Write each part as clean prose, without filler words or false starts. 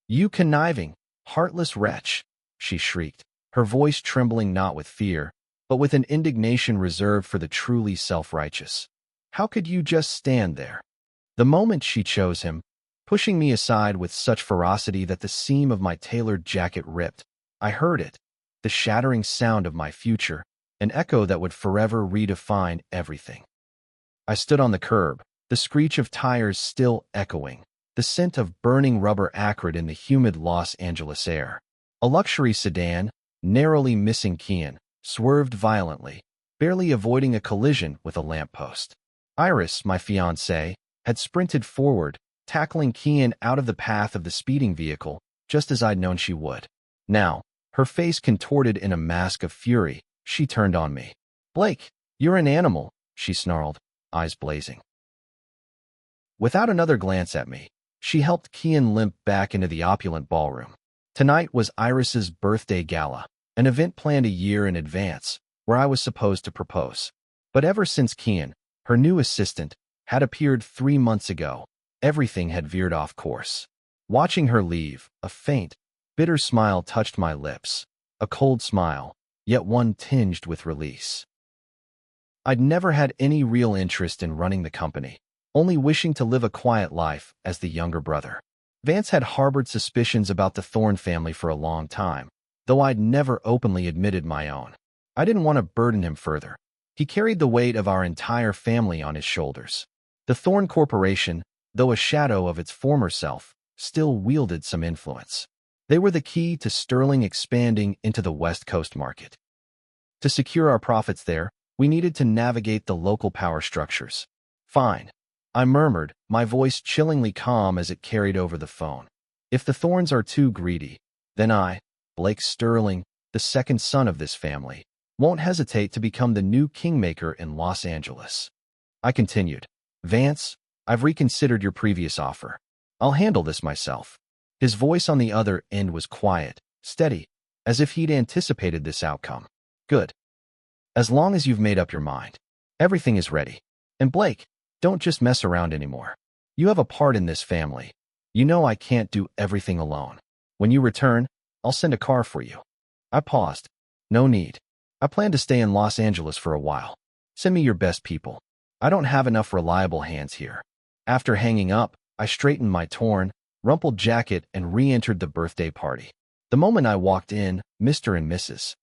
"You conniving, heartless wretch," she shrieked, her voice trembling not with fear, but with an indignation reserved for the truly self-righteous. "How could you just stand there?" The moment she chose him, pushing me aside with such ferocity that the seam of my tailored jacket ripped, I heard it, the shattering sound of my future, an echo that would forever redefine everything. I stood on the curb, the screech of tires still echoing, the scent of burning rubber acrid in the humid Los Angeles air. A luxury sedan, narrowly missing Kian, swerved violently, barely avoiding a collision with a lamppost. Iris, my fiancée, had sprinted forward, tackling Kian out of the path of the speeding vehicle, just as I'd known she would. Now, her face contorted in a mask of fury, she turned on me. "Blake, you're an animal," she snarled, eyes blazing. Without another glance at me, she helped Kian limp back into the opulent ballroom. Tonight was Iris's birthday gala, an event planned a year in advance, where I was supposed to propose. But ever since Kian, her new assistant, had appeared 3 months ago, everything had veered off course. Watching her leave, a faint, bitter smile touched my lips, a cold smile, yet one tinged with release. I'd never had any real interest in running the company, only wishing to live a quiet life as the younger brother. Vance had harbored suspicions about the Thorne family for a long time, though I'd never openly admitted my own. I didn't want to burden him further. He carried the weight of our entire family on his shoulders. The Thorne Corporation, though a shadow of its former self, still wielded some influence. They were the key to Sterling expanding into the West Coast market. To secure our profits there, we needed to navigate the local power structures. "Fine," I murmured, my voice chillingly calm as it carried over the phone. "If the Thornes are too greedy, then I, Blake Sterling, the second son of this family, won't hesitate to become the new kingmaker in Los Angeles." I continued, "Vance, I've reconsidered your previous offer. I'll handle this myself." His voice on the other end was quiet, steady, as if he'd anticipated this outcome. "Good. As long as you've made up your mind. Everything is ready. And Blake, don't just mess around anymore. You have a part in this family. You know I can't do everything alone. When you return, I'll send a car for you." I paused. "No need. I plan to stay in Los Angeles for a while. Send me your best people. I don't have enough reliable hands here." After hanging up, I straightened my torn, rumpled jacket and re-entered the birthday party. The moment I walked in, Mr. and Mrs.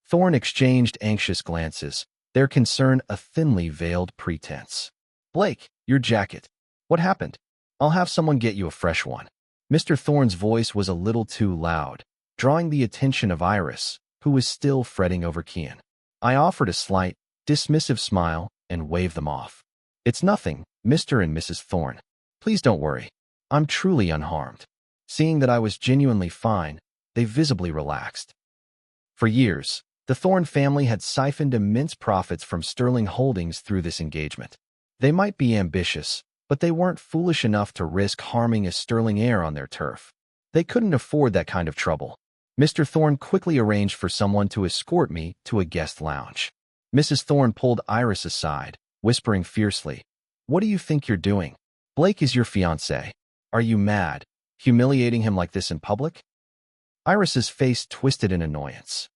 Thorne exchanged anxious glances, their concern a thinly veiled pretense. "Blake, your jacket. What happened? I'll have someone get you a fresh one." Mr. Thorne's voice was a little too loud, drawing the attention of Iris, who was still fretting over Kian. I offered a slight, dismissive smile and waved them off. "It's nothing, Mr. and Mrs. Thorne. Please don't worry. I'm truly unharmed." Seeing that I was genuinely fine, they visibly relaxed. For years, the Thorne family had siphoned immense profits from Sterling Holdings through this engagement. They might be ambitious, but they weren't foolish enough to risk harming a Sterling heir on their turf. They couldn't afford that kind of trouble. Mr. Thorne quickly arranged for someone to escort me to a guest lounge. Mrs. Thorne pulled Iris aside, whispering fiercely, "What do you think you're doing? Blake is your fiancé. Are you mad, humiliating him like this in public?" Iris's face twisted in annoyance.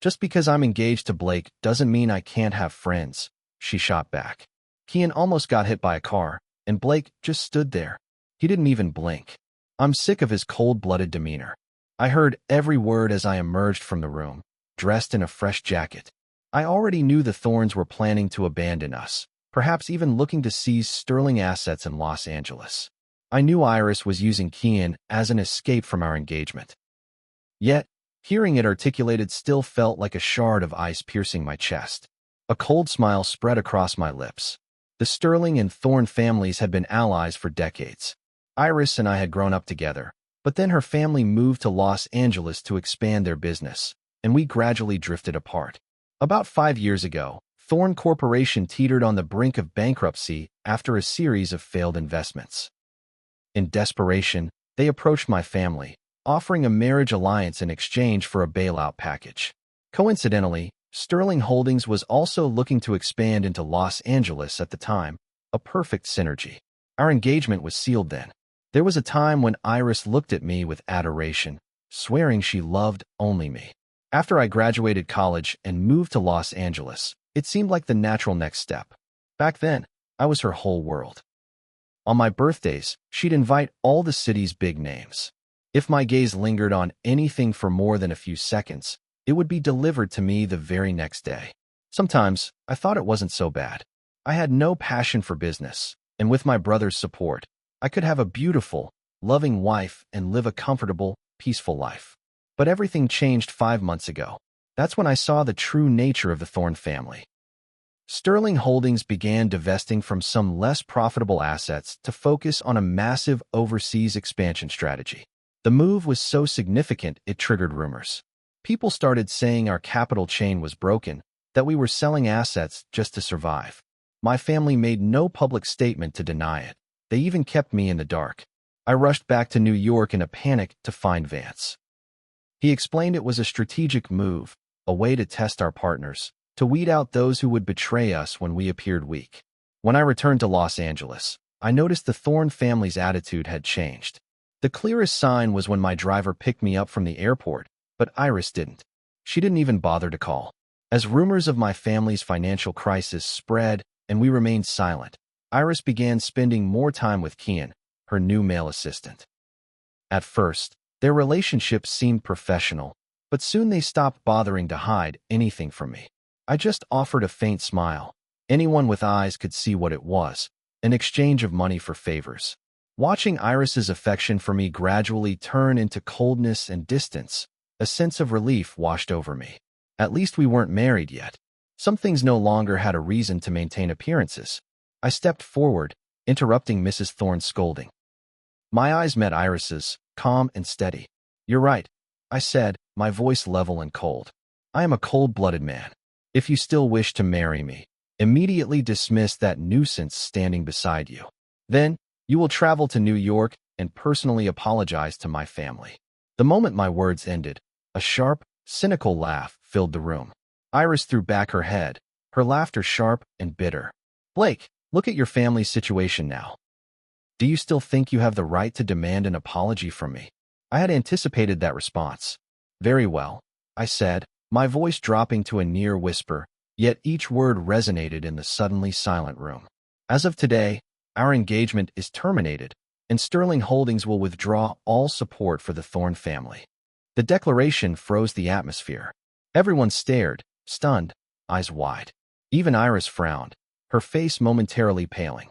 "Just because I'm engaged to Blake doesn't mean I can't have friends," she shot back. Kian almost got hit by a car, and Blake just stood there. He didn't even blink. I'm sick of his cold-blooded demeanor. I heard every word as I emerged from the room, dressed in a fresh jacket. I already knew the Thornes were planning to abandon us, perhaps even looking to seize Sterling assets in Los Angeles. I knew Iris was using Kian as an escape from our engagement. Yet, hearing it articulated still felt like a shard of ice piercing my chest. A cold smile spread across my lips. The Sterling and Thorne families had been allies for decades. Iris and I had grown up together, but then her family moved to Los Angeles to expand their business, and we gradually drifted apart. About 5 years ago, Thorne Corporation teetered on the brink of bankruptcy after a series of failed investments. In desperation, they approached my family, offering a marriage alliance in exchange for a bailout package. Coincidentally, Sterling Holdings was also looking to expand into Los Angeles at the time, a perfect synergy. Our engagement was sealed then. There was a time when Iris looked at me with adoration, swearing she loved only me. After I graduated college and moved to Los Angeles, it seemed like the natural next step. Back then, I was her whole world. On my birthdays, she'd invite all the city's big names. If my gaze lingered on anything for more than a few seconds, it would be delivered to me the very next day. Sometimes, I thought it wasn't so bad. I had no passion for business, and with my brother's support, I could have a beautiful, loving wife and live a comfortable, peaceful life. But everything changed 5 months ago. That's when I saw the true nature of the Thorne family. Sterling Holdings began divesting from some less profitable assets to focus on a massive overseas expansion strategy. The move was so significant it triggered rumors. People started saying our capital chain was broken, that we were selling assets just to survive. My family made no public statement to deny it. They even kept me in the dark. I rushed back to New York in a panic to find Vance. He explained it was a strategic move, a way to test our partners, to weed out those who would betray us when we appeared weak. When I returned to Los Angeles, I noticed the Thorne family's attitude had changed. The clearest sign was when my driver picked me up from the airport, but Iris didn't. She didn't even bother to call. As rumors of my family's financial crisis spread and we remained silent, Iris began spending more time with Kian, her new male assistant. At first, their relationship seemed professional, but soon they stopped bothering to hide anything from me. I just offered a faint smile. Anyone with eyes could see what it was, an exchange of money for favors. Watching Iris's affection for me gradually turn into coldness and distance, a sense of relief washed over me. At least we weren't married yet. Some things no longer had a reason to maintain appearances. I stepped forward, interrupting Mrs. Thorne's scolding. My eyes met Iris's, calm and steady. "You're right," I said, my voice level and cold. "I am a cold-blooded man. If you still wish to marry me, immediately dismiss that nuisance standing beside you. Then, you will travel to New York and personally apologize to my family." The moment my words ended, a sharp, cynical laugh filled the room. Iris threw back her head, her laughter sharp and bitter. "Blake, look at your family's situation now. Do you still think you have the right to demand an apology from me?" I had anticipated that response. "Very well," I said, my voice dropping to a near whisper, yet each word resonated in the suddenly silent room. "As of today, our engagement is terminated, and Sterling Holdings will withdraw all support for the Thorne family." The declaration froze the atmosphere. Everyone stared, stunned, eyes wide. Even Iris frowned, her face momentarily paling.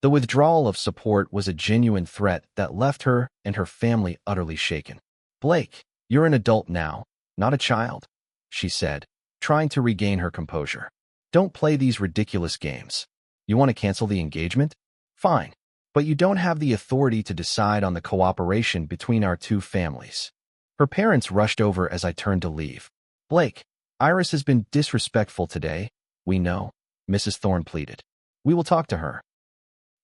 The withdrawal of support was a genuine threat that left her and her family utterly shaken. "Blake, you're an adult now, not a child," she said, trying to regain her composure. "Don't play these ridiculous games. You want to cancel the engagement? Fine. But you don't have the authority to decide on the cooperation between our two families." Her parents rushed over as I turned to leave. "Blake, Iris has been disrespectful today. We know," Mrs. Thorne pleaded. "We will talk to her.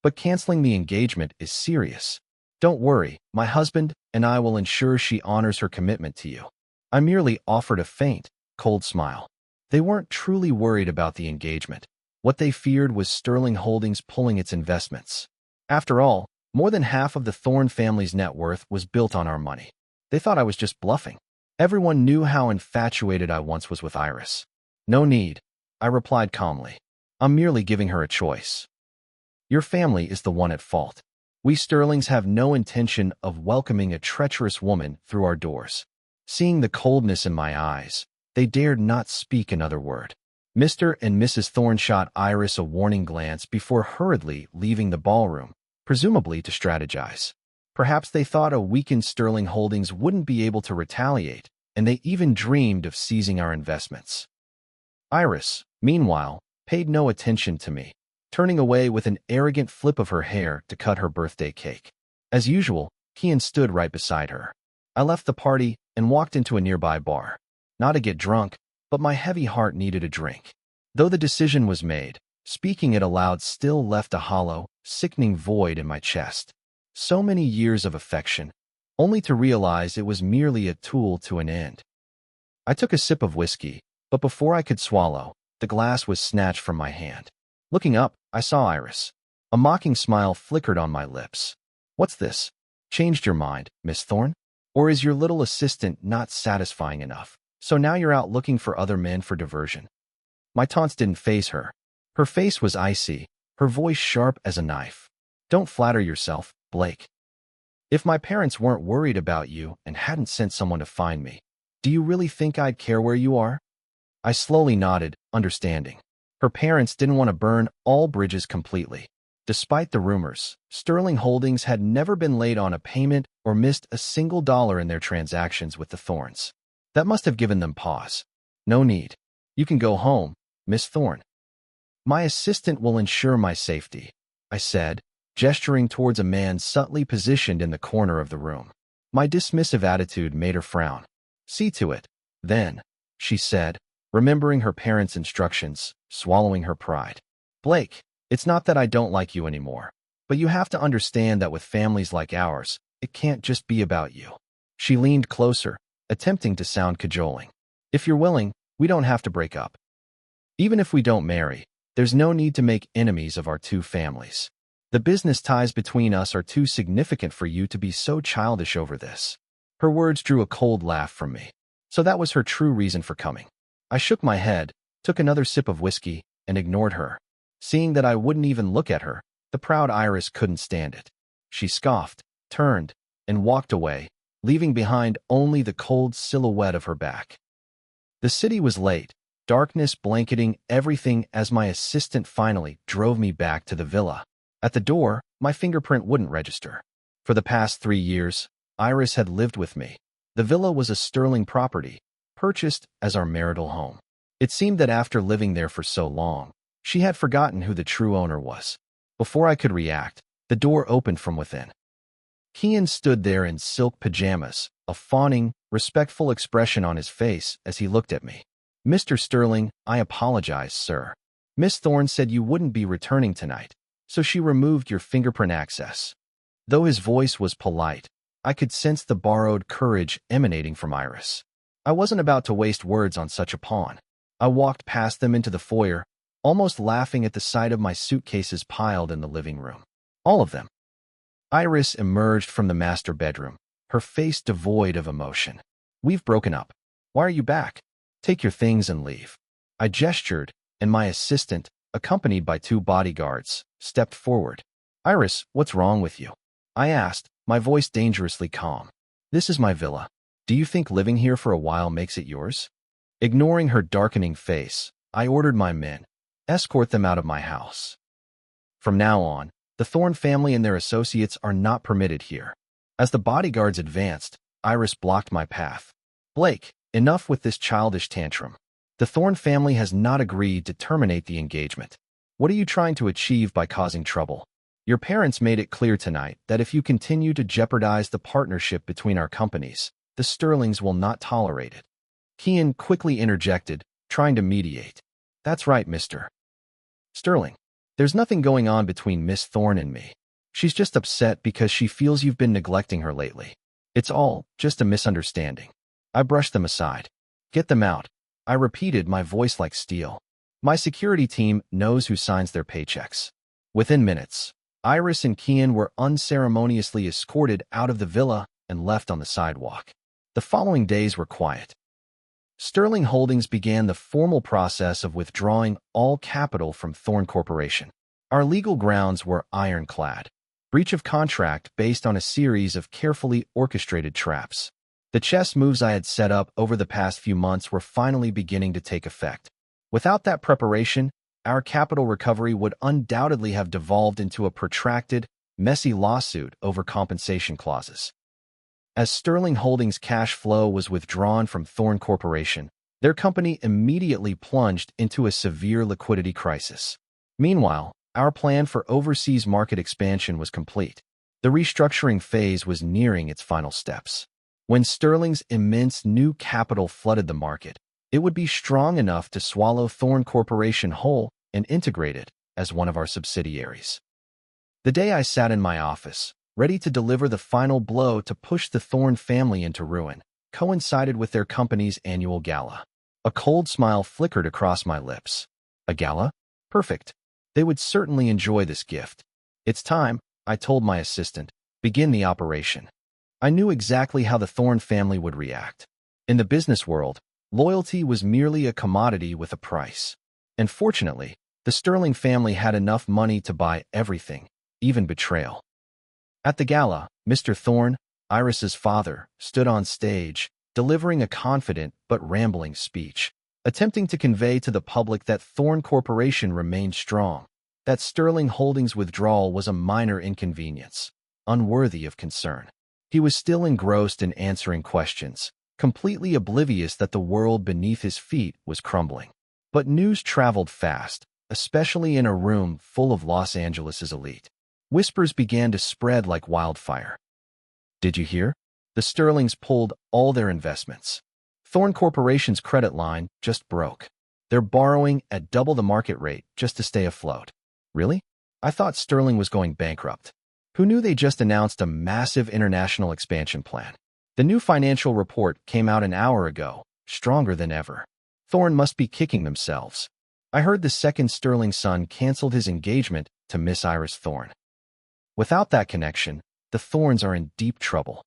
But canceling the engagement is serious. Don't worry, my husband and I will ensure she honors her commitment to you." I merely offered a faint, cold smile. They weren't truly worried about the engagement. What they feared was Sterling Holdings pulling its investments. After all, more than half of the Thorne family's net worth was built on our money. They thought I was just bluffing. Everyone knew how infatuated I once was with Iris. "No need," I replied calmly. "I'm merely giving her a choice. Your family is the one at fault. We Sterlings have no intention of welcoming a treacherous woman through our doors." Seeing the coldness in my eyes, they dared not speak another word. Mr. and Mrs. Thorne shot Iris a warning glance before hurriedly leaving the ballroom, presumably to strategize. Perhaps they thought a weakened Sterling Holdings wouldn't be able to retaliate, and they even dreamed of seizing our investments. Iris, meanwhile, paid no attention to me, turning away with an arrogant flip of her hair to cut her birthday cake. As usual, Kian stood right beside her. I left the party and walked into a nearby bar. Not to get drunk, but my heavy heart needed a drink. Though the decision was made, speaking it aloud still left a hollow, sickening void in my chest. So many years of affection, only to realize it was merely a tool to an end. I took a sip of whiskey, but before I could swallow, the glass was snatched from my hand. Looking up, I saw Iris. A mocking smile flickered on my lips. What's this? Changed your mind, Miss Thorne? Or is your little assistant not satisfying enough? So now you're out looking for other men for diversion. My taunts didn't faze her. Her face was icy, her voice sharp as a knife. Don't flatter yourself, Blake. If my parents weren't worried about you and hadn't sent someone to find me, do you really think I'd care where you are? I slowly nodded, understanding. Her parents didn't want to burn all bridges completely. Despite the rumors, Sterling Holdings had never been late on a payment or missed a single dollar in their transactions with the Thorns. That must have given them pause. No need. You can go home, Miss Thorne. My assistant will ensure my safety, I said, gesturing towards a man subtly positioned in the corner of the room. My dismissive attitude made her frown. See to it, then, she said, remembering her parents' instructions, swallowing her pride. Blake, it's not that I don't like you anymore, but you have to understand that with families like ours, it can't just be about you. She leaned closer, attempting to sound cajoling. If you're willing, we don't have to break up. Even if we don't marry, there's no need to make enemies of our two families. The business ties between us are too significant for you to be so childish over this. Her words drew a cold laugh from me. So that was her true reason for coming. I shook my head, took another sip of whiskey, and ignored her. Seeing that I wouldn't even look at her, the proud Iris couldn't stand it. She scoffed, turned, and walked away, leaving behind only the cold silhouette of her back. The city was late, darkness blanketing everything as my assistant finally drove me back to the villa. At the door, my fingerprint wouldn't register. For the past 3 years, Iris had lived with me. The villa was a Sterling property, purchased as our marital home. It seemed that after living there for so long, she had forgotten who the true owner was. Before I could react, the door opened from within. Kian stood there in silk pajamas, a fawning, respectful expression on his face as he looked at me. Mr. Sterling, I apologize, sir. Miss Thorne said you wouldn't be returning tonight, so she removed your fingerprint access. Though his voice was polite, I could sense the borrowed courage emanating from Iris. I wasn't about to waste words on such a pawn. I walked past them into the foyer, almost laughing at the sight of my suitcases piled in the living room. All of them. Iris emerged from the master bedroom, her face devoid of emotion. We've broken up. Why are you back? Take your things and leave. I gestured, and my assistant, accompanied by 2 bodyguards, stepped forward. Iris, what's wrong with you? I asked, my voice dangerously calm. This is my villa. Do you think living here for a while makes it yours? Ignoring her darkening face, I ordered my men, escort them out of my house. From now on, the Thorne family and their associates are not permitted here. As the bodyguards advanced, Iris blocked my path. Blake, enough with this childish tantrum. The Thorne family has not agreed to terminate the engagement. What are you trying to achieve by causing trouble? Your parents made it clear tonight that if you continue to jeopardize the partnership between our companies, the Sterlings will not tolerate it. Kian quickly interjected, trying to mediate. That's right, Mr. Sterling. There's nothing going on between Miss Thorne and me. She's just upset because she feels you've been neglecting her lately. It's all just a misunderstanding. I brushed them aside. Get them out. I repeated, my voice like steel. My security team knows who signs their paychecks. Within minutes, Iris and Kian were unceremoniously escorted out of the villa and left on the sidewalk. The following days were quiet. Sterling Holdings began the formal process of withdrawing all capital from Thorne Corporation. Our legal grounds were ironclad. Breach of contract based on a series of carefully orchestrated traps. The chess moves I had set up over the past few months were finally beginning to take effect. Without that preparation, our capital recovery would undoubtedly have devolved into a protracted, messy lawsuit over compensation clauses. As Sterling Holdings' cash flow was withdrawn from Thorne Corporation, their company immediately plunged into a severe liquidity crisis. Meanwhile, our plan for overseas market expansion was complete. The restructuring phase was nearing its final steps. When Sterling's immense new capital flooded the market, it would be strong enough to swallow Thorne Corporation whole and integrate it as one of our subsidiaries. The day I sat in my office, ready to deliver the final blow to push the Thorne family into ruin, coincided with their company's annual gala. A cold smile flickered across my lips. A gala? Perfect. They would certainly enjoy this gift. It's time, I told my assistant, Begin the operation. I knew exactly how the Thorne family would react. In the business world, loyalty was merely a commodity with a price. And fortunately, the Sterling family had enough money to buy everything, even betrayal. At the gala, Mr. Thorne, Iris's father, stood on stage, delivering a confident but rambling speech, attempting to convey to the public that Thorne Corporation remained strong, that Sterling Holdings' withdrawal was a minor inconvenience, unworthy of concern. He was still engrossed in answering questions, completely oblivious that the world beneath his feet was crumbling. But news traveled fast, especially in a room full of Los Angeles' elite. Whispers began to spread like wildfire. Did you hear? The Sterlings pulled all their investments. Thorne Corporation's credit line just broke. They're borrowing at double the market rate just to stay afloat. Really? I thought Sterling was going bankrupt. Who knew they just announced a massive international expansion plan? The new financial report came out an hour ago, stronger than ever. Thorne must be kicking themselves. I heard the second Sterling son canceled his engagement to Miss Iris Thorne. Without that connection, the Thornes are in deep trouble.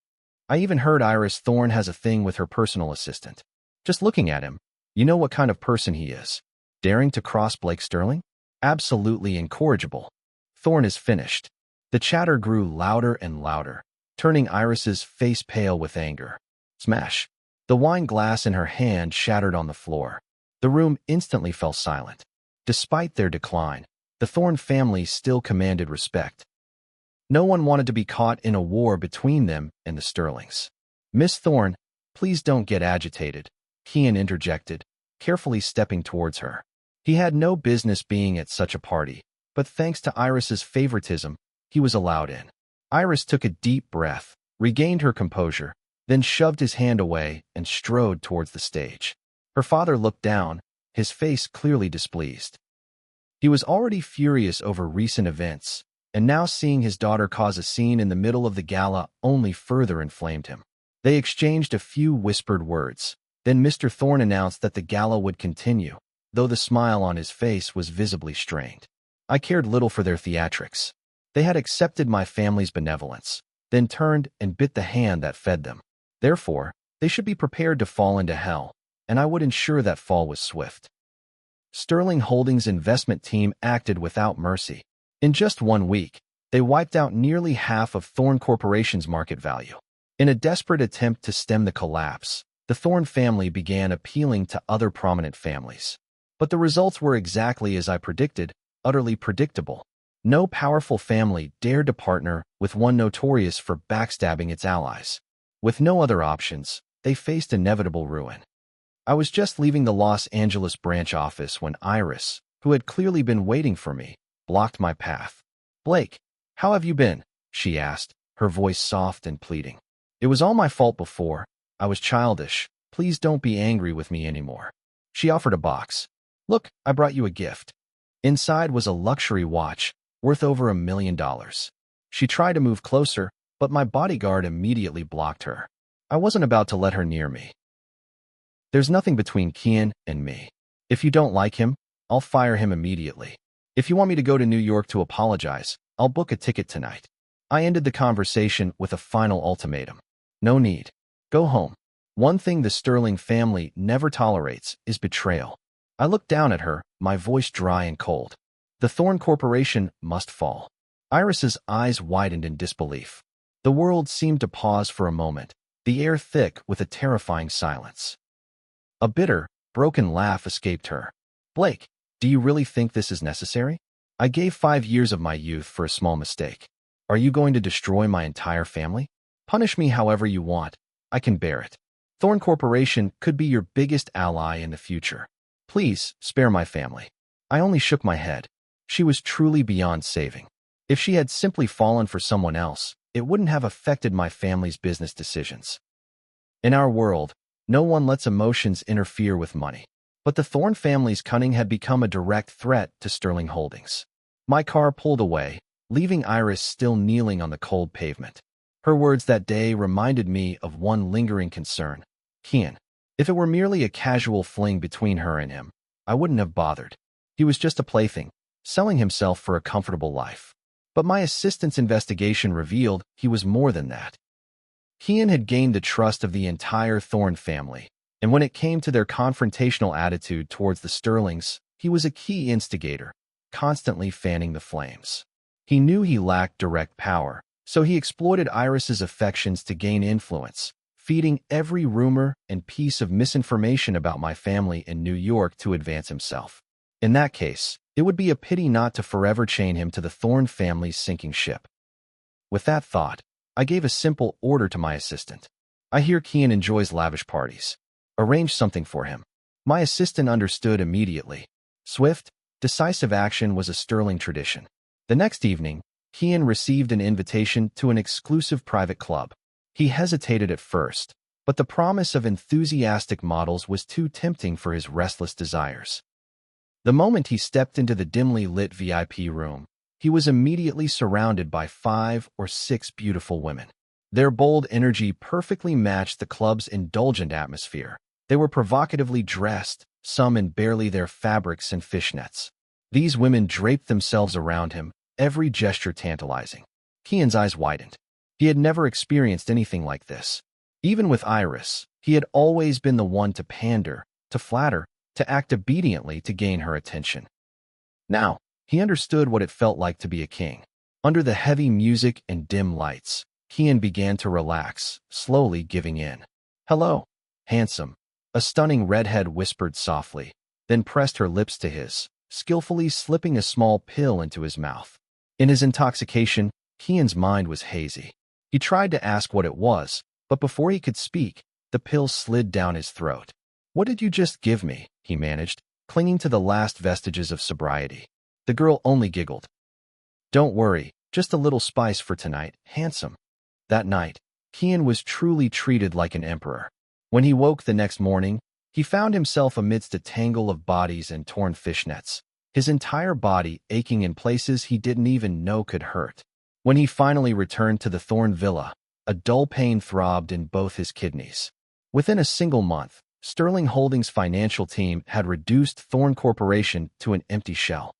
I even heard Iris Thorne has a thing with her personal assistant. Just looking at him, you know what kind of person he is. Daring to cross Blake Sterling? Absolutely incorrigible. Thorne is finished. The chatter grew louder and louder, turning Iris's face pale with anger. Smash! The wine glass in her hand shattered on the floor. The room instantly fell silent. Despite their decline, the Thorne family still commanded respect. No one wanted to be caught in a war between them and the Sterlings. Miss Thorne, please don't get agitated, Kian interjected, carefully stepping towards her. He had no business being at such a party, but thanks to Iris's favoritism, he was allowed in. Iris took a deep breath, regained her composure, then shoved his hand away and strode towards the stage. Her father looked down, his face clearly displeased. He was already furious over recent events, and now seeing his daughter cause a scene in the middle of the gala only further inflamed him. They exchanged a few whispered words. Then Mr. Thorne announced that the gala would continue, though the smile on his face was visibly strained. I cared little for their theatrics. They had accepted my family's benevolence, then turned and bit the hand that fed them. Therefore, they should be prepared to fall into hell, and I would ensure that fall was swift. Sterling Holdings' investment team acted without mercy. In just 1 week, they wiped out nearly half of Thorne Corporation's market value. In a desperate attempt to stem the collapse, the Thorne family began appealing to other prominent families. But the results were exactly as I predicted, utterly predictable. No powerful family dared to partner with one notorious for backstabbing its allies. With no other options, they faced inevitable ruin. I was just leaving the Los Angeles branch office when Iris, who had clearly been waiting for me, blocked my path. "Blake, how have you been?" she asked, her voice soft and pleading. "It was all my fault before. I was childish. Please don't be angry with me anymore." She offered a box. "Look, I brought you a gift." Inside was a luxury watch, worth over $1 million. She tried to move closer, but my bodyguard immediately blocked her. I wasn't about to let her near me. "There's nothing between Kian and me. If you don't like him, I'll fire him immediately. If you want me to go to New York to apologize, I'll book a ticket tonight." I ended the conversation with a final ultimatum. "No need. Go home." One thing the Sterling family never tolerates is betrayal. I looked down at her, my voice dry and cold. The Thorne Corporation must fall. Iris's eyes widened in disbelief. The world seemed to pause for a moment, the air thick with a terrifying silence. A bitter, broken laugh escaped her. "Blake, do you really think this is necessary? I gave 5 years of my youth for a small mistake. Are you going to destroy my entire family? Punish me however you want. I can bear it. Thorne Corporation could be your biggest ally in the future. Please, spare my family." I only shook my head. She was truly beyond saving. If she had simply fallen for someone else, it wouldn't have affected my family's business decisions. In our world, no one lets emotions interfere with money. But the Thorne family's cunning had become a direct threat to Sterling Holdings. My car pulled away, leaving Iris still kneeling on the cold pavement. Her words that day reminded me of one lingering concern. Kian. If it were merely a casual fling between her and him, I wouldn't have bothered. He was just a plaything, selling himself for a comfortable life. But my assistant's investigation revealed he was more than that. Kian had gained the trust of the entire Thorne family, and when it came to their confrontational attitude towards the Sterlings, he was a key instigator, constantly fanning the flames. He knew he lacked direct power, so he exploited Iris's affections to gain influence, feeding every rumor and piece of misinformation about my family in New York to advance himself. In that case, it would be a pity not to forever chain him to the Thorne family's sinking ship. With that thought, I gave a simple order to my assistant. I hear Kian enjoys lavish parties. Arrange something for him. My assistant understood immediately. Swift, decisive action was a Sterling tradition. The next evening, Kian received an invitation to an exclusive private club. He hesitated at first, but the promise of enthusiastic models was too tempting for his restless desires. The moment he stepped into the dimly lit VIP room, he was immediately surrounded by 5 or 6 beautiful women. Their bold energy perfectly matched the club's indulgent atmosphere. They were provocatively dressed, some in barely their fabrics and fishnets. These women draped themselves around him, every gesture tantalizing. Kian's eyes widened. He had never experienced anything like this. Even with Iris, he had always been the one to pander, to flatter, to act obediently to gain her attention. Now, he understood what it felt like to be a king. Under the heavy music and dim lights, Kian began to relax, slowly giving in. "Hello, handsome," a stunning redhead whispered softly, then pressed her lips to his, skillfully slipping a small pill into his mouth. In his intoxication, Kian's mind was hazy. He tried to ask what it was, but before he could speak, the pill slid down his throat. "What did you just give me?" he managed, clinging to the last vestiges of sobriety. The girl only giggled. "Don't worry, just a little spice for tonight, handsome." That night, Kian was truly treated like an emperor. When he woke the next morning, he found himself amidst a tangle of bodies and torn fishnets, his entire body aching in places he didn't even know could hurt. When he finally returned to the Thorne villa, a dull pain throbbed in both his kidneys. Within a single month, Sterling Holdings' financial team had reduced Thorne Corporation to an empty shell.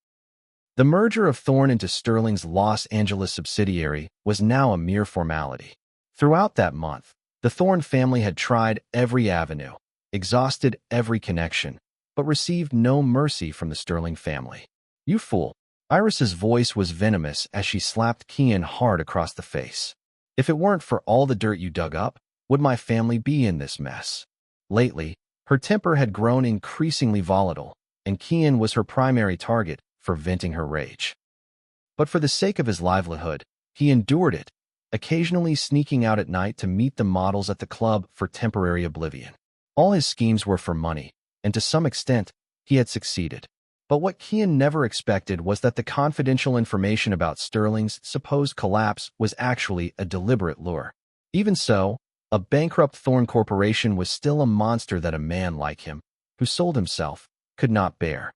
The merger of Thorne into Sterling's Los Angeles subsidiary was now a mere formality. Throughout that month, the Thorne family had tried every avenue, exhausted every connection, but received no mercy from the Sterling family. "You fool." Iris's voice was venomous as she slapped Kian hard across the face. "If it weren't for all the dirt you dug up, would my family be in this mess?" Lately, her temper had grown increasingly volatile, and Kian was her primary target for venting her rage. But for the sake of his livelihood, he endured it, occasionally sneaking out at night to meet the models at the club for temporary oblivion. All his schemes were for money, and to some extent, he had succeeded. But what Kian never expected was that the confidential information about Sterling's supposed collapse was actually a deliberate lure. Even so, a bankrupt Thorne Corporation was still a monster that a man like him, who sold himself, could not bear.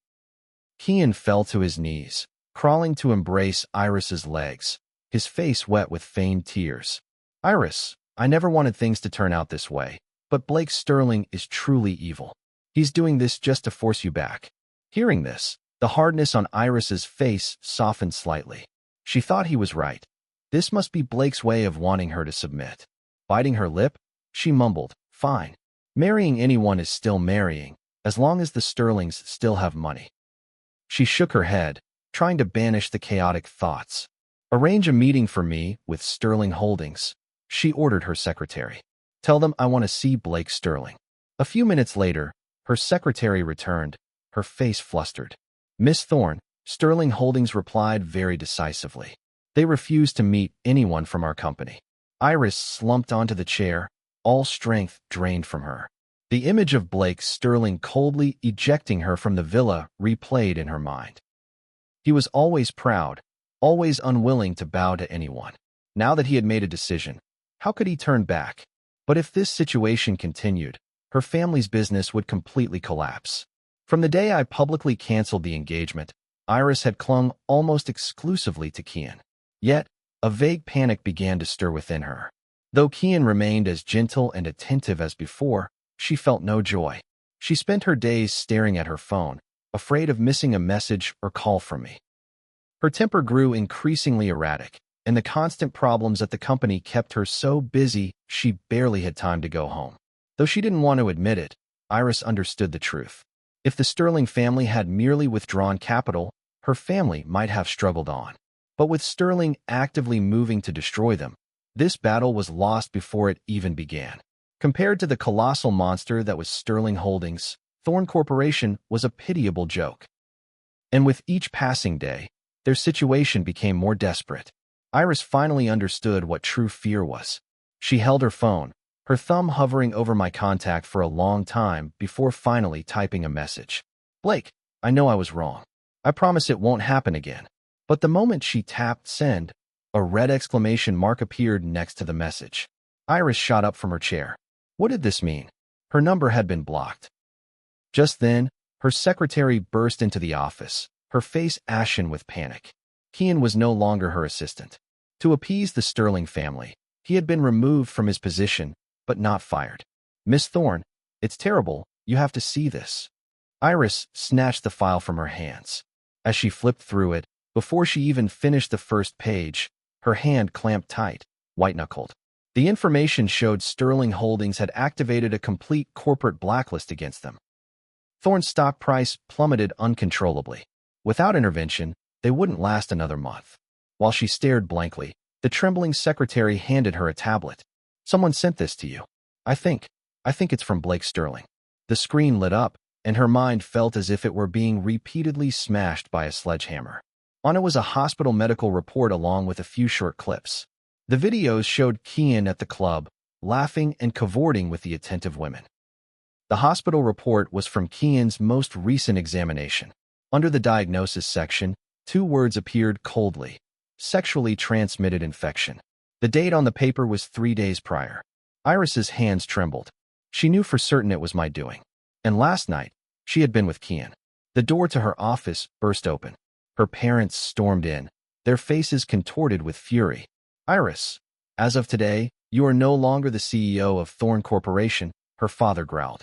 Kian fell to his knees, crawling to embrace Iris's legs, his face wet with feigned tears. "Iris, I never wanted things to turn out this way, but Blake Sterling is truly evil. He's doing this just to force you back." Hearing this, the hardness on Iris's face softened slightly. She thought he was right. This must be Blake's way of wanting her to submit. Biting her lip, she mumbled, "Fine. Marrying anyone is still marrying, as long as the Sterlings still have money." She shook her head, trying to banish the chaotic thoughts. "Arrange a meeting for me with Sterling Holdings," she ordered her secretary. "Tell them I want to see Blake Sterling." A few minutes later, her secretary returned, her face flustered. "Miss Thorne," Sterling Holdings replied very decisively. "They refuse to meet anyone from our company." Iris slumped onto the chair, all strength drained from her. The image of Blake Sterling coldly ejecting her from the villa replayed in her mind. He was always proud, always unwilling to bow to anyone. Now that he had made a decision, how could he turn back? But if this situation continued, her family's business would completely collapse. From the day I publicly canceled the engagement, Iris had clung almost exclusively to Kian. Yet, a vague panic began to stir within her. Though Kian remained as gentle and attentive as before, she felt no joy. She spent her days staring at her phone, afraid of missing a message or call from me. Her temper grew increasingly erratic, and the constant problems at the company kept her so busy she barely had time to go home. Though she didn't want to admit it, Iris understood the truth. If the Sterling family had merely withdrawn capital, her family might have struggled on. But with Sterling actively moving to destroy them, this battle was lost before it even began. Compared to the colossal monster that was Sterling Holdings, Thorn Corporation was a pitiable joke. And with each passing day, their situation became more desperate. Iris finally understood what true fear was. She held her phone, her thumb hovering over my contact for a long time before finally typing a message. "Blake, I know I was wrong. I promise it won't happen again." But the moment she tapped send, a red exclamation mark appeared next to the message. Iris shot up from her chair. What did this mean? Her number had been blocked. Just then, her secretary burst into the office, her face ashen with panic. Kian was no longer her assistant. To appease the Sterling family, he had been removed from his position, but not fired. "Miss Thorne, it's terrible. You have to see this." Iris snatched the file from her hands. As she flipped through it, before she even finished the first page, her hand clamped tight, white-knuckled. The information showed Sterling Holdings had activated a complete corporate blacklist against them. Thorne's stock price plummeted uncontrollably. Without intervention, they wouldn't last another month. While she stared blankly, the trembling secretary handed her a tablet. "Someone sent this to you. I think it's from Blake Sterling." The screen lit up, and her mind felt as if it were being repeatedly smashed by a sledgehammer. On it was a hospital medical report along with a few short clips. The videos showed Kian at the club, laughing and cavorting with the attentive women. The hospital report was from Kian's most recent examination. Under the diagnosis section, 2 words appeared coldly: sexually transmitted infection. The date on the paper was 3 days prior. Iris's hands trembled. She knew for certain it was my doing. And last night, she had been with Kian. The door to her office burst open. Her parents stormed in, their faces contorted with fury. "Iris, as of today, you are no longer the CEO of Thorn Corporation," her father growled.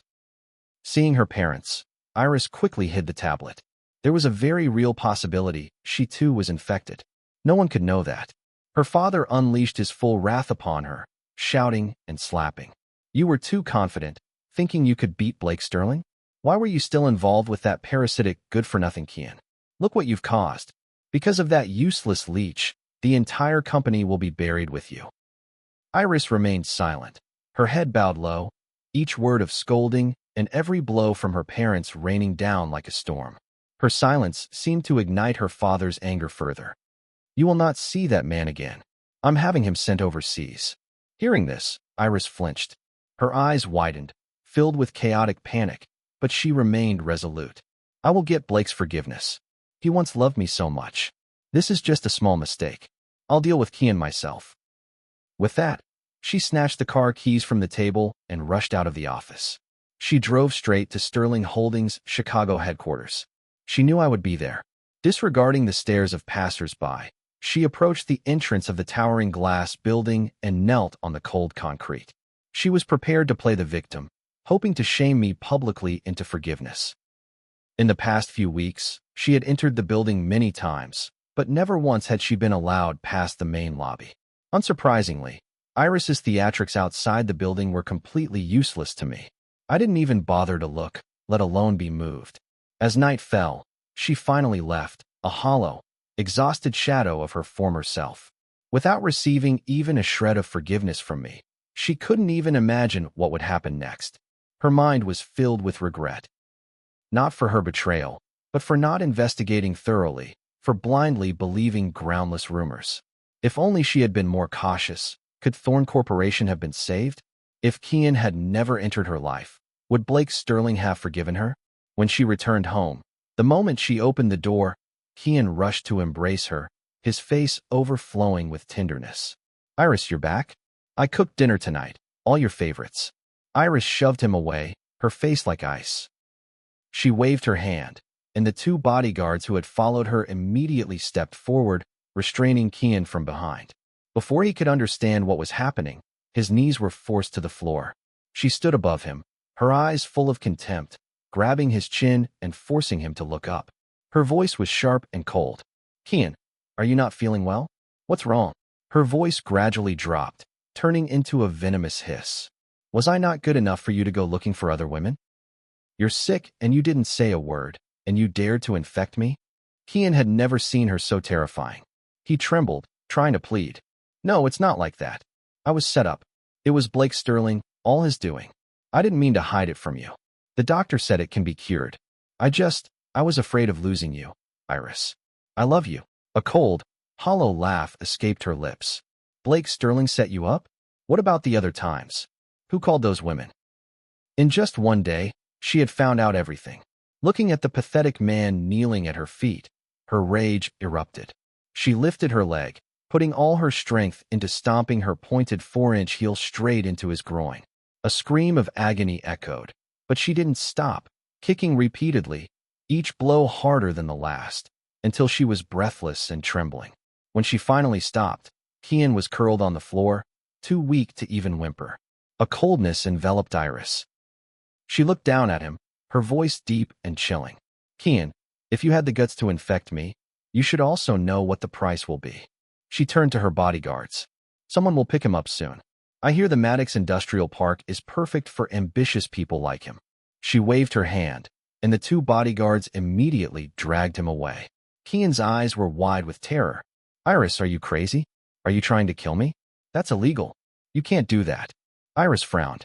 Seeing her parents, Iris quickly hid the tablet. There was a very real possibility she too was infected. No one could know that. Her father unleashed his full wrath upon her, shouting and slapping. "You were too confident, thinking you could beat Blake Sterling? Why were you still involved with that parasitic, good-for-nothing Kian? Look what you've caused. Because of that useless leech, the entire company will be buried with you." Iris remained silent, her head bowed low, each word of scolding and every blow from her parents raining down like a storm. Her silence seemed to ignite her father's anger further. "You will not see that man again. I'm having him sent overseas." Hearing this, Iris flinched. Her eyes widened, filled with chaotic panic, but she remained resolute. "I will get Blake's forgiveness. He once loved me so much. This is just a small mistake. I'll deal with Kian myself." With that, she snatched the car keys from the table and rushed out of the office. She drove straight to Sterling Holdings' Chicago headquarters. She knew I would be there. Disregarding the stares of passers-by, she approached the entrance of the towering glass building and knelt on the cold concrete. She was prepared to play the victim, hoping to shame me publicly into forgiveness. In the past few weeks, she had entered the building many times, but never once had she been allowed past the main lobby. Unsurprisingly, Iris's theatrics outside the building were completely useless to me. I didn't even bother to look, let alone be moved. As night fell, she finally left, a hollow, exhausted shadow of her former self. Without receiving even a shred of forgiveness from me, she couldn't even imagine what would happen next. Her mind was filled with regret. Not for her betrayal, but for not investigating thoroughly, for blindly believing groundless rumors. If only she had been more cautious, could Thorn Corporation have been saved? If Kian had never entered her life, would Blake Sterling have forgiven her? When she returned home, the moment she opened the door, Kian rushed to embrace her, his face overflowing with tenderness. "Iris, you're back? I cooked dinner tonight, all your favorites." Iris shoved him away, her face like ice. She waved her hand, and the 2 bodyguards who had followed her immediately stepped forward, restraining Kian from behind. Before he could understand what was happening, his knees were forced to the floor. She stood above him, her eyes full of contempt, grabbing his chin and forcing him to look up. Her voice was sharp and cold. "Kian, Are you not feeling well? What's wrong? Her voice gradually dropped, turning into a venomous hiss. Was I not good enough for you to go looking for other women? You're sick and you didn't say a word, and you dared to infect me? Kian had never seen her so terrifying. He trembled, trying to plead. No, it's not like that. I was set up. It was Blake Sterling, all his doing. I didn't mean to hide it from you. The doctor said it can be cured. I was afraid of losing you, Iris. I love you. A cold, hollow laugh escaped her lips. Blake Sterling set you up? What about the other times? Who called those women? In just one day, she had found out everything. Looking at the pathetic man kneeling at her feet, her rage erupted. She lifted her leg, putting all her strength into stomping her pointed 4-inch heel straight into his groin. A scream of agony echoed, but she didn't stop, kicking repeatedly, each blow harder than the last, until she was breathless and trembling. When she finally stopped, Kian was curled on the floor, too weak to even whimper. A coldness enveloped Iris. She looked down at him, her voice deep and chilling. Kian, if you had the guts to infect me, you should also know what the price will be. She turned to her bodyguards. Someone will pick him up soon. I hear the Maddox Industrial Park is perfect for ambitious people like him. She waved her hand, and the two bodyguards immediately dragged him away. Kian's eyes were wide with terror. Iris, are you crazy? Are you trying to kill me? That's illegal. You can't do that. Iris frowned.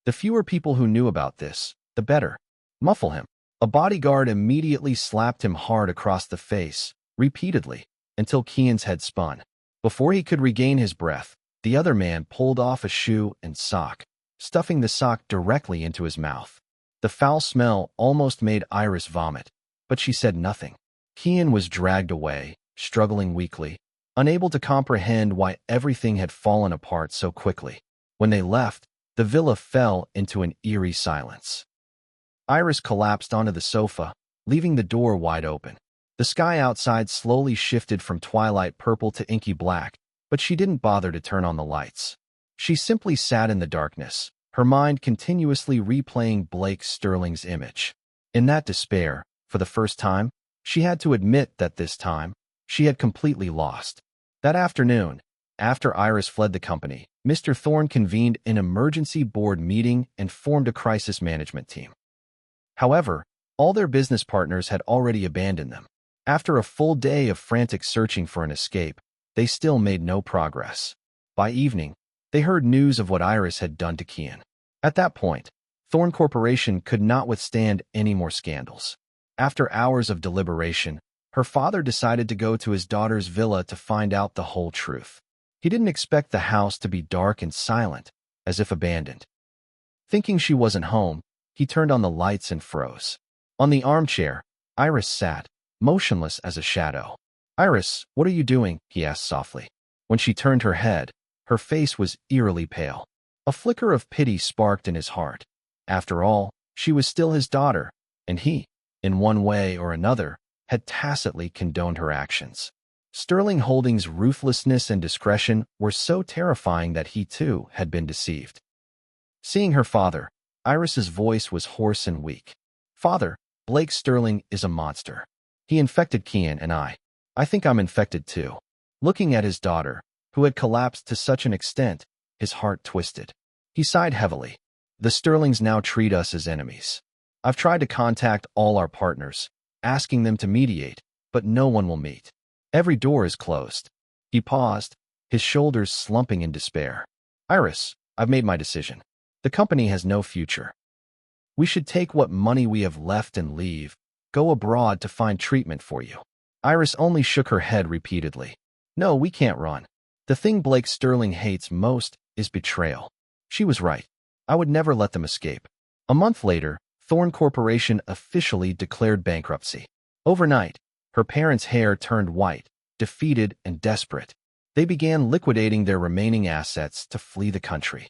The fewer people who knew about this, the better. Muffle him. A bodyguard immediately slapped him hard across the face, repeatedly, until Kian's head spun. Before he could regain his breath, the other man pulled off a shoe and sock, stuffing the sock directly into his mouth. The foul smell almost made Iris vomit, but she said nothing. Kian was dragged away, struggling weakly, unable to comprehend why everything had fallen apart so quickly. When they left, the villa fell into an eerie silence. Iris collapsed onto the sofa, leaving the door wide open. The sky outside slowly shifted from twilight purple to inky black, but she didn't bother to turn on the lights. She simply sat in the darkness, her mind continuously replaying Blake Sterling's image. In that despair, for the first time, she had to admit that this time, she had completely lost. That afternoon, after Iris fled the company, Mr. Thorne convened an emergency board meeting and formed a crisis management team. However, all their business partners had already abandoned them. After a full day of frantic searching for an escape, they still made no progress. By evening, they heard news of what Iris had done to Kian. At that point, Thorne Corporation could not withstand any more scandals. After hours of deliberation, her father decided to go to his daughter's villa to find out the whole truth. He didn't expect the house to be dark and silent, as if abandoned. Thinking she wasn't home, he turned on the lights and froze. On the armchair, Iris sat, motionless as a shadow. Iris, what are you doing? He asked softly. When she turned her head, her face was eerily pale. A flicker of pity sparked in his heart. After all, she was still his daughter, and he, in one way or another, had tacitly condoned her actions. Sterling Holdings' ruthlessness and discretion were so terrifying that he too had been deceived. Seeing her father, Iris's voice was hoarse and weak. Father, Blake Sterling is a monster. He infected Kian and I think I'm infected too. Looking at his daughter, who had collapsed to such an extent, his heart twisted. He sighed heavily. The Sterlings now treat us as enemies. I've tried to contact all our partners, asking them to mediate, but no one will meet. Every door is closed. He paused, his shoulders slumping in despair. Iris, I've made my decision. The company has no future. We should take what money we have left and leave, go abroad to find treatment for you. Iris only shook her head repeatedly. No, we can't run. The thing Blake Sterling hates most is betrayal. She was right. I would never let them escape. A month later, Thorne Corporation officially declared bankruptcy. Overnight, her parents' hair turned white, defeated and desperate. They began liquidating their remaining assets to flee the country.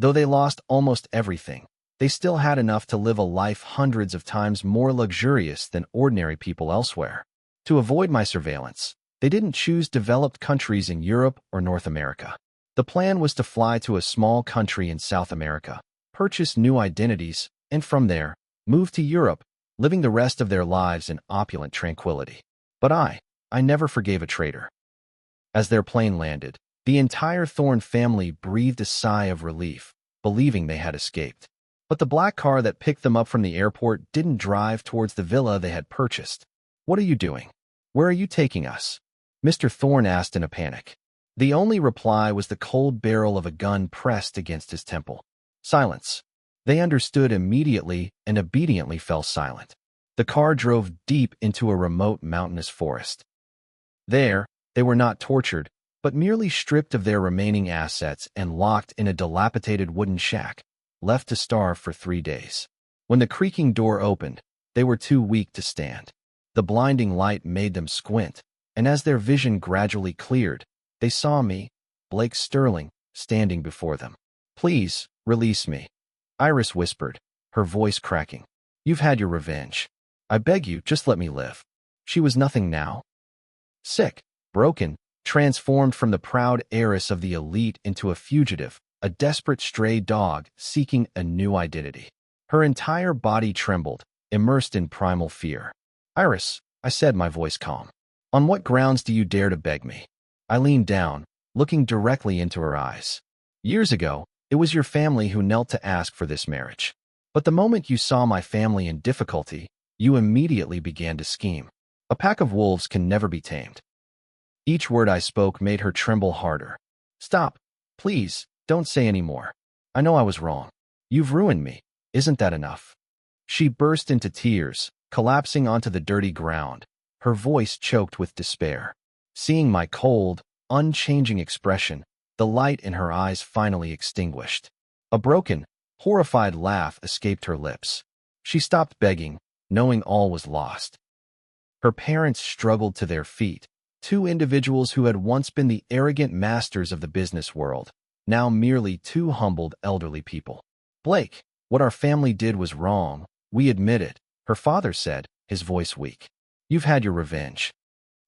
Though they lost almost everything, they still had enough to live a life hundreds of times more luxurious than ordinary people elsewhere. To avoid my surveillance, they didn't choose developed countries in Europe or North America. The plan was to fly to a small country in South America, purchase new identities, and from there, move to Europe, living the rest of their lives in opulent tranquility. But I I never forgave a traitor. As their plane landed, the entire Thorne family breathed a sigh of relief, believing they had escaped. But the black car that picked them up from the airport didn't drive towards the villa they had purchased. "What are you doing? Where are you taking us?" Mr. Thorne asked in a panic. The only reply was the cold barrel of a gun pressed against his temple. Silence. They understood immediately and obediently fell silent. The car drove deep into a remote mountainous forest. There, they were not tortured, but merely stripped of their remaining assets and locked in a dilapidated wooden shack, left to starve for 3 days. When the creaking door opened, they were too weak to stand. The blinding light made them squint, and as their vision gradually cleared, they saw me, Blake Sterling, standing before them. "Please, release me," Iris whispered, her voice cracking. "You've had your revenge. I beg you, just let me live." She was nothing now. Sick, broken, transformed from the proud heiress of the elite into a fugitive, a desperate stray dog seeking a new identity. Her entire body trembled, immersed in primal fear. "Iris," I said, my voice calm. "On what grounds do you dare to beg me?" I leaned down, looking directly into her eyes. "Years ago, it was your family who knelt to ask for this marriage. But the moment you saw my family in difficulty, you immediately began to scheme. A pack of wolves can never be tamed." Each word I spoke made her tremble harder. "Stop. Please, don't say any more. I know I was wrong. You've ruined me. Isn't that enough?" She burst into tears, collapsing onto the dirty ground, her voice choked with despair. Seeing my cold, unchanging expression, the light in her eyes finally extinguished. A broken, horrified laugh escaped her lips. She stopped begging, knowing all was lost. Her parents struggled to their feet, two individuals who had once been the arrogant masters of the business world, now merely two humbled elderly people. "Blake, what our family did was wrong, we admit it," her father said, his voice weak. "You've had your revenge.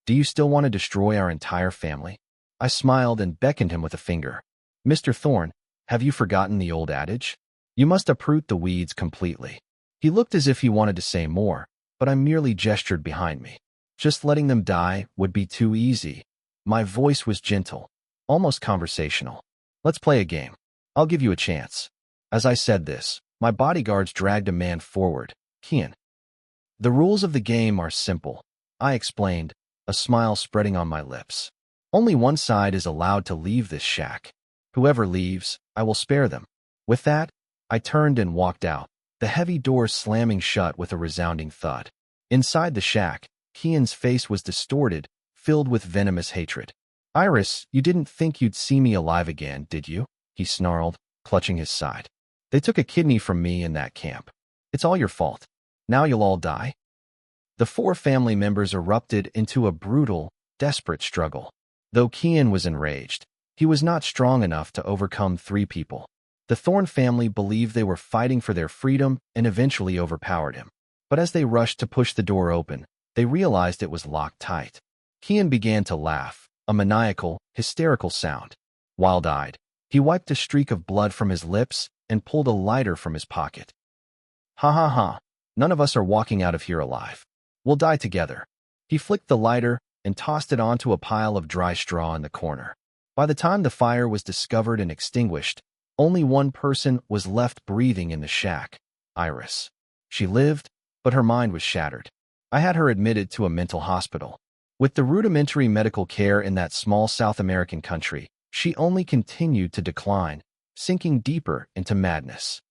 Do you still want to destroy our entire family?" I smiled and beckoned him with a finger. "Mr. Thorne, have you forgotten the old adage? You must uproot the weeds completely." He looked as if he wanted to say more, but I merely gestured behind me. Just letting them die would be too easy. My voice was gentle, almost conversational. "Let's play a game. I'll give you a chance." As I said this, my bodyguards dragged a man forward, Kian. "The rules of the game are simple," I explained, a smile spreading on my lips. "Only one side is allowed to leave this shack. Whoever leaves, I will spare them." With that, I turned and walked out, the heavy door slamming shut with a resounding thud. Inside the shack, Kian's face was distorted, filled with venomous hatred. "Iris, you didn't think you'd see me alive again, did you?" he snarled, clutching his side. "They took a kidney from me in that camp. It's all your fault. Now you'll all die." The 4 family members erupted into a brutal, desperate struggle. Though Kian was enraged, he was not strong enough to overcome 3 people. The Thorne family believed they were fighting for their freedom and eventually overpowered him. But as they rushed to push the door open, they realized it was locked tight. Kian began to laugh, a maniacal, hysterical sound. Wild-eyed, he wiped a streak of blood from his lips and pulled a lighter from his pocket. "Ha ha ha, none of us are walking out of here alive. We'll die together." He flicked the lighter and tossed it onto a pile of dry straw in the corner. By the time the fire was discovered and extinguished, only one person was left breathing in the shack, Iris. She lived, but her mind was shattered. I had her admitted to a mental hospital. With the rudimentary medical care in that small South American country, she only continued to decline, sinking deeper into madness.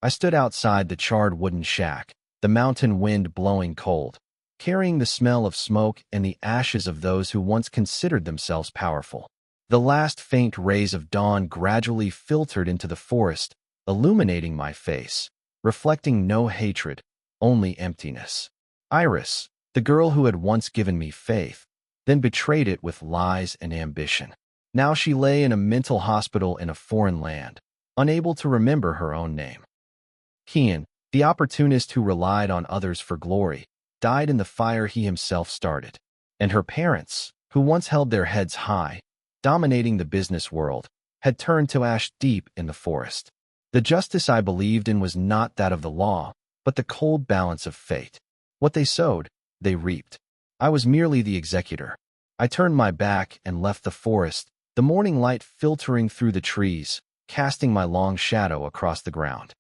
I stood outside the charred wooden shack, the mountain wind blowing cold, carrying the smell of smoke and the ashes of those who once considered themselves powerful. The last faint rays of dawn gradually filtered into the forest, illuminating my face, reflecting no hatred, only emptiness. Iris, the girl who had once given me faith, then betrayed it with lies and ambition. Now she lay in a mental hospital in a foreign land, unable to remember her own name. Kian, the opportunist who relied on others for glory, died in the fire he himself started. And her parents, who once held their heads high, dominating the business world, had turned to ash deep in the forest. The justice I believed in was not that of the law, but the cold balance of fate. What they sowed, they reaped. I was merely the executor. I turned my back and left the forest, the morning light filtering through the trees, casting my long shadow across the ground.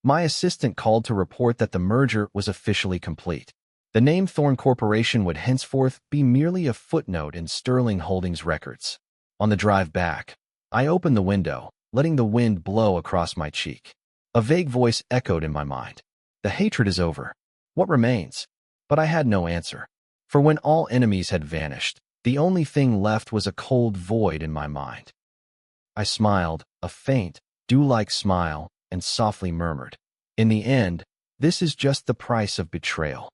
My assistant called to report that the merger was officially complete. The name Thorn Corporation would henceforth be merely a footnote in Sterling Holdings records. On the drive back, I opened the window, letting the wind blow across my cheek. A vague voice echoed in my mind. The hatred is over. What remains? But I had no answer. For when all enemies had vanished, the only thing left was a cold void in my mind. I smiled, a faint, dew-like smile, and softly murmured, "In the end, this is just the price of betrayal."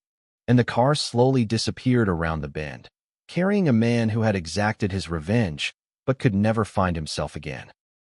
And the car slowly disappeared around the bend, carrying a man who had exacted his revenge, but could never find himself again.